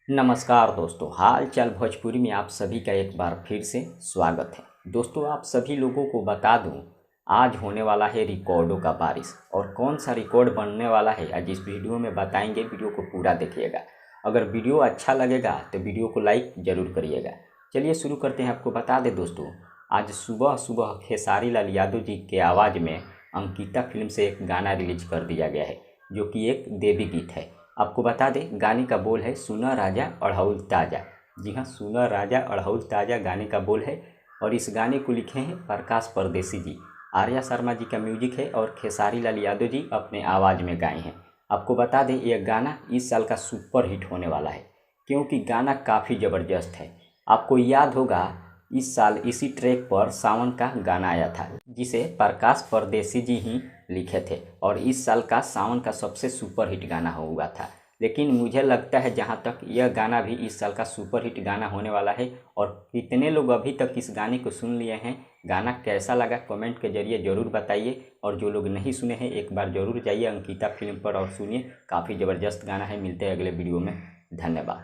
नमस्कार दोस्तों, हाल चाल भोजपुरी में आप सभी का एक बार फिर से स्वागत है। दोस्तों, आप सभी लोगों को बता दूं, आज होने वाला है रिकॉर्डों का बारिश। और कौन सा रिकॉर्ड बनने वाला है आज इस वीडियो में बताएंगे। वीडियो को पूरा देखिएगा। अगर वीडियो अच्छा लगेगा तो वीडियो को लाइक ज़रूर करिएगा। चलिए शुरू करते हैं। आपको बता दें दोस्तों, आज सुबह सुबह खेसारी लाल यादव जी के आवाज़ में अंकिता फिल्म से एक गाना रिलीज कर दिया गया है, जो कि एक देवी गीत है। आपको बता दें, गाने का बोल है सुना राजा अढ़ऊल ताजा। जी हाँ, सुना राजा अढ़ऊल ताजा गाने का बोल है। और इस गाने को लिखे हैं प्रकाश परदेसी जी। आर्या शर्मा जी का म्यूजिक है और खेसारी लाल यादव जी अपने आवाज़ में गाए हैं। आपको बता दें, यह गाना इस साल का सुपर हिट होने वाला है, क्योंकि गाना काफ़ी ज़बरदस्त है। आपको याद होगा, इस साल इसी ट्रैक पर सावन का गाना आया था, जिसे प्रकाश परदेसी जी ही लिखे थे। और इस साल का सावन का सबसे सुपर हिट गाना हुआ था। लेकिन मुझे लगता है, जहाँ तक यह गाना भी इस साल का सुपर हिट गाना होने वाला है। और कितने लोग अभी तक इस गाने को सुन लिए हैं, गाना कैसा लगा कमेंट के जरिए ज़रूर बताइए। और जो लोग नहीं सुने हैं, एक बार ज़रूर जाइए अंकिता फिल्म पर और सुनिए। काफ़ी ज़बरदस्त गाना है। मिलते हैं अगले वीडियो में। धन्यवाद।